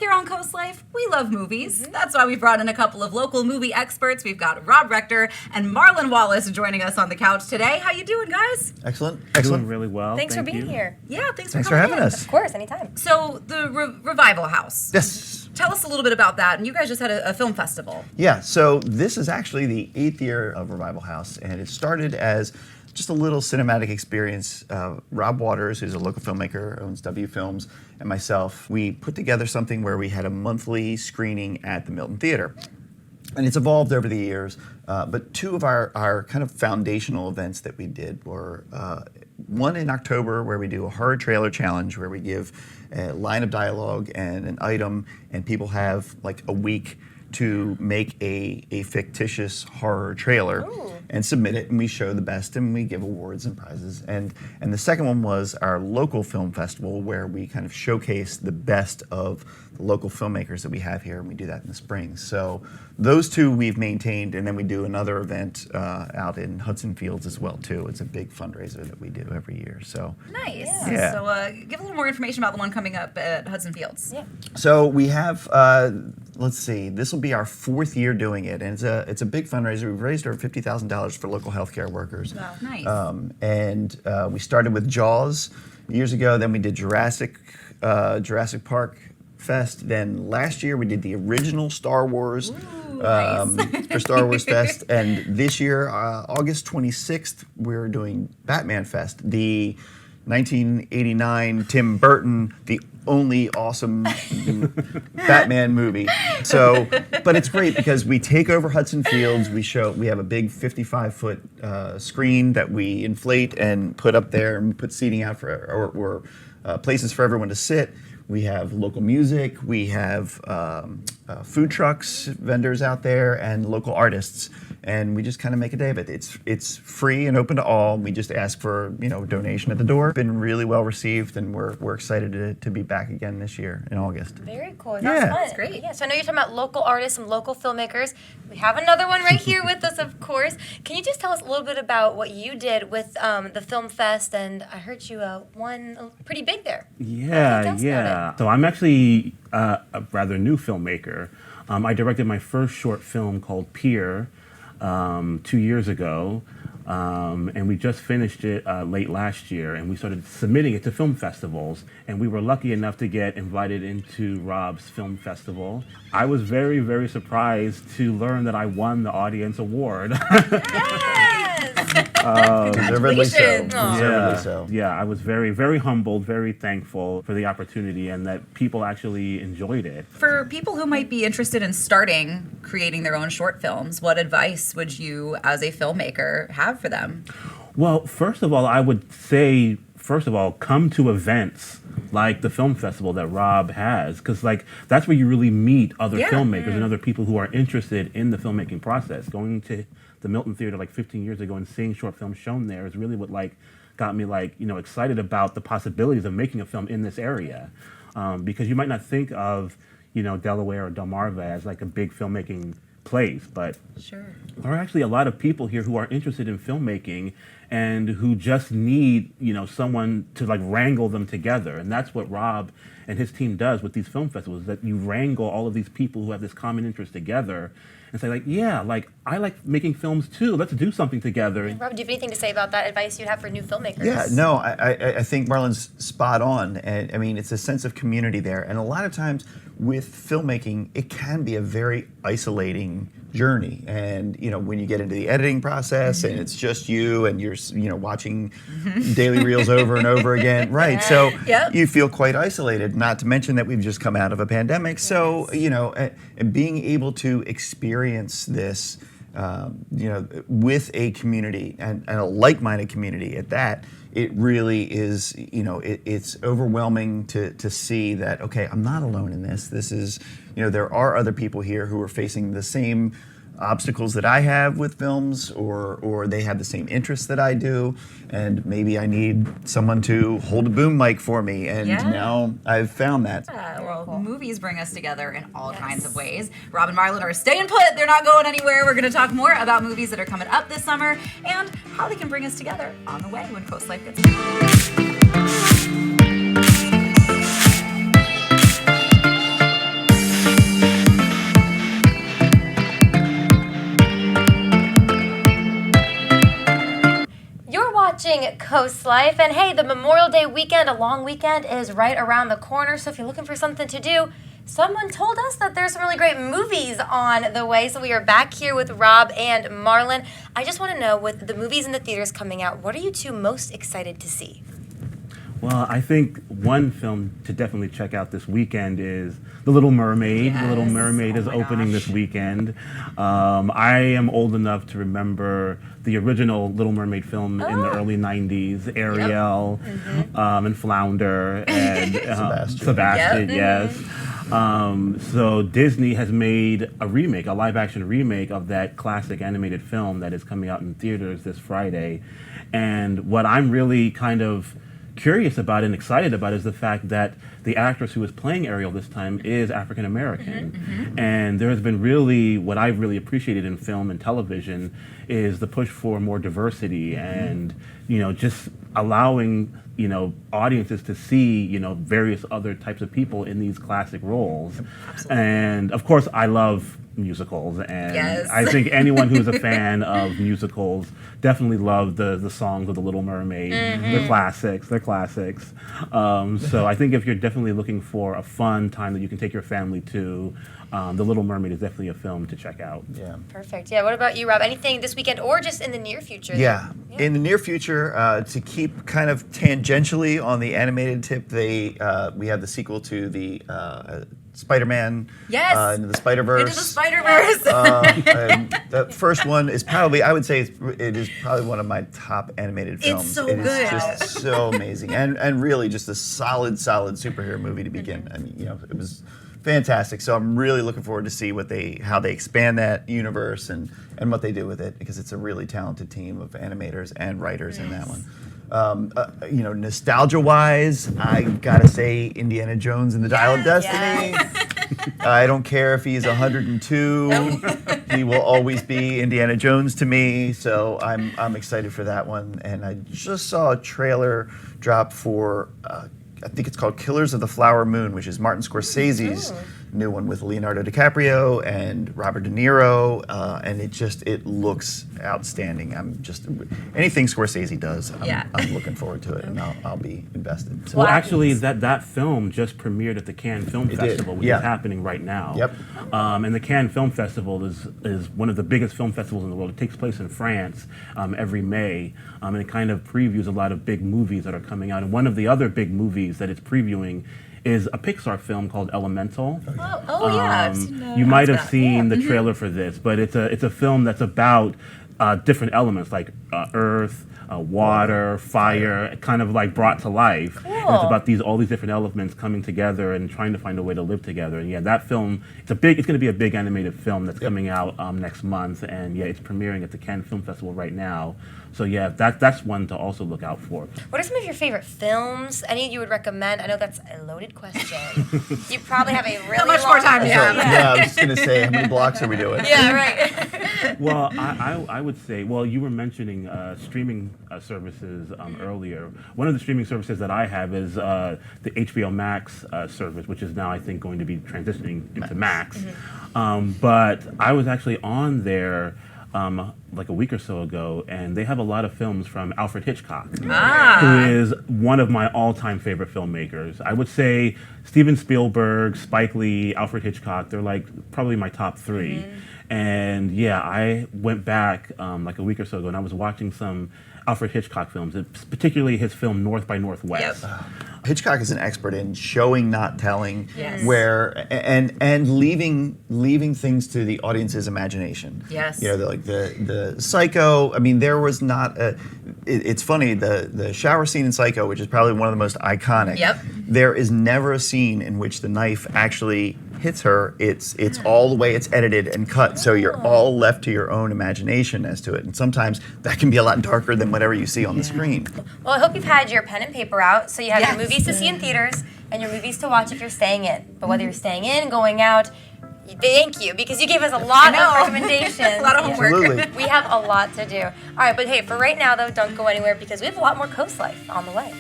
Here on Coast Life, we love movies. That's why we brought in a couple of local movie experts. We've got Rob Rector and Marlon Wallace joining us on the couch today. How you doing, guys? Excellent. Doing really well. Thanks for being here. Yeah, thanks for for coming having in. us. Of course, anytime. So, the Revival House. Yes. Tell us a little bit about that. And you guys just had a film festival. Yeah, so this is actually the 8th year of Revival House, and it started as just a little cinematic experience. Rob Waters, who's a local filmmaker, owns W Films, and myself, we put together something where we had a monthly screening at the Milton Theater. And it's evolved over the years, but two of our kind of foundational events that we did were one in October where we do a horror trailer challenge where we give a line of dialogue and an item, and people have like a week to make a fictitious horror trailer. Ooh. And submit it, and we show the best, and we give awards and prizes. And the second one was our local film festival, where we kind of showcase the best of the local filmmakers that we have here, and we do that in the spring. So those two we've maintained, and then we do another event out in Hudson Fields as well too. It's a big fundraiser that we do every year. So Nice. Yeah. So, give a little more information about the one coming up at Hudson Fields. Yeah. So we have, let's see, this will be our 4th year doing it, and it's a big fundraiser. We've raised over $50,000 for local healthcare workers. Wow. Nice. And we started with Jaws years ago. Then we did Jurassic Park Fest. Then last year we did the original Star Wars for Star Wars Fest. And this year, August 26th, we're doing Batman Fest, the 1989 Tim Burton, the only awesome Batman movie. So, but it's great because we take over Hudson Fields. We have a big 55-foot screen that we inflate and put up there, and put seating out or places for everyone to sit. We have local music. We have food trucks, vendors out there, and local artists. And we just kind of make a day of it. It's free and open to all. We just ask for a donation at the door. Been really well received, and we're excited to be back again this year in August. Very cool. That's Yeah. fun. That's great. Yeah, so I know you're talking about local artists and local filmmakers. We have another one right here with us, of course. Can you just tell us a little bit about what you did with the Film Fest? And I heard you won pretty big there. Yeah, Tell us about yeah. So I'm actually a rather new filmmaker. I directed my first short film called Pier 2 years ago, and we just finished it late last year, and we started submitting it to film festivals, and we were lucky enough to get invited into Rob's film festival. I was very, very surprised to learn that I won the audience award. Deservedly so. Congratulations. Aw. Deservedly so. Yeah, I was very, very humbled, very thankful for the opportunity, and that people actually enjoyed it. For people who might be interested in starting creating their own short films, what advice would you, as a filmmaker, have for them? Well, first of all, I would say, come to events like the film festival that Rob has, because that's where you really meet other filmmakers and other people who are interested in the filmmaking process. Going to the Milton Theater 15 years ago and seeing short films shown there is really what got me excited about the possibilities of making a film in this area, because you might not think of Delaware or Delmarva as a big filmmaking place, but Sure. there are actually a lot of people here who are interested in filmmaking and who just need someone to wrangle them together, and that's what Rob and his team does with these film festivals, that you wrangle all of these people who have this common interest together and say I like making films too, let's do something together. Rob, do you have anything to say about that advice you'd have for new filmmakers? Yeah, no, I think Marlon's spot on. And I mean, it's a sense of community there. And a lot of times with filmmaking, it can be a very isolating journey. And, when you get into the editing process and it's just you and you're, watching daily reels over and over again, right? So Yep. you feel quite isolated, not to mention that we've just come out of a pandemic. So, and being able to experience this, with a community and a like-minded community at that, it really is, it's overwhelming to see that, okay, I'm not alone in this. This is, there are other people here who are facing the same obstacles that I have with films, or they have the same interests that I do, and maybe I need someone to hold a boom mic for me, and now I've found that. Movies bring us together in all kinds of ways. Rob and Marlon are staying put. They're not going anywhere. We're going to talk more about movies that are coming up this summer and how they can bring us together on the way when Coast Life gets started. Coast Life. And hey, the Memorial Day weekend, a long weekend, is right around the corner. So if you're looking for something to do, someone told us that there's some really great movies on the way. So we are back here with Rob and Marlon. I just want to know, with the movies in the theaters coming out, what are you two most excited to see? Well, I think one film to definitely check out this weekend is The Little Mermaid. Yes. The Little Mermaid is Oh my opening gosh. this weekend. I am old enough to remember the original Little Mermaid film in the early 90s, Ariel and Flounder and Sebastian, Yep. yes. So Disney has made a remake, a live-action remake of that classic animated film that is coming out in theaters this Friday. And what I'm really kind of curious about and excited about is the fact that the actress who is playing Ariel this time is African American. And there has been really, what I've really appreciated in film and television is the push for more diversity and, just allowing, audiences to see, various other types of people in these classic roles. And of course, I love musicals, and Yes. I think anyone who's a fan of musicals definitely love the songs of The Little Mermaid. They're classics. So I think if you're definitely looking for a fun time that you can take your family to, The Little Mermaid is definitely a film to check out. Yeah. Perfect. Yeah, what about you, Rob? Anything this weekend or just in the near future? Yeah. In the near future, to keep kind of tangentially on the animated tip, we have the sequel to the Spider-Man Yes. Into the Spider-Verse. Into the Spider-Verse. And the first one is probably, I would say it is probably one of my top animated films. so It is good. just so amazing. And really just a solid superhero movie to begin. I mean, it was fantastic. So I'm really looking forward to see how they expand that universe and what they do with it, because it's a really talented team of animators and writers in that one. Nostalgia-wise, I gotta say Indiana Jones and the Dial of Destiny. I don't care if he's 102. He will always be Indiana Jones to me. So I'm excited for that one. And I just saw a trailer drop for I think it's called Killers of the Flower Moon, which is Martin Scorsese's new one with Leonardo DiCaprio and Robert De Niro, and it looks outstanding. Anything Scorsese does, I'm looking forward to it, and I'll be invested. So. Well, actually, that film just premiered at the Cannes Film Festival, which is happening right now. Yep. And the Cannes Film Festival is one of the biggest film festivals in the world. It takes place in France every May, and it kind of previews a lot of big movies that are coming out. And one of the other big movies that it's previewing is a Pixar film called Elemental. I've seen You might have seen the trailer for this, but it's a film that's about different elements like earth, water, fire, kind of like brought to life. And it's about all these different elements coming together and trying to find a way to live together. And yeah, that film, it's going to be a big animated film that's coming out next month. And yeah, it's premiering at the Cannes Film Festival right now. So yeah, that's one to also look out for. What are some of your favorite films? Any you would recommend? I know that's a loaded question. You probably have a really How much more time do you have? Yeah, I was just gonna say, how many blocks are we doing? Yeah, right. Well, I would say, well, you were mentioning streaming services earlier. One of the streaming services that I have is the HBO Max service, which is now, I think, going to be transitioning into Max. But I was actually on there like a week or so ago, and they have a lot of films from Alfred Hitchcock, who is one of my all-time favorite filmmakers. I would say Steven Spielberg, Spike Lee, Alfred Hitchcock, they're like probably my top three. And yeah, I went back like a week or so ago, and I was watching some Alfred Hitchcock films, particularly his film North by Northwest. Hitchcock is an expert in showing, not telling, Yes. where and leaving things to the audience's imagination. Yes. The Psycho. I mean, there was not a. It's funny, the shower scene in Psycho, which is probably one of the most iconic. Yep. There is never a scene in which the knife actually hits her. It's all the way it's edited and cut, so you're all left to your own imagination as to it. And sometimes that can be a lot darker than whatever you see on the screen. Well, I hope you've had your pen and paper out, so you have your movies to see in theaters and your movies to watch if you're staying in. But whether you're staying in, going out, thank you, because you gave us a lot of recommendations. A lot of homework. Absolutely. We have a lot to do. All right, but hey, for right now, though, don't go anywhere, because we have a lot more Coast Life on the way.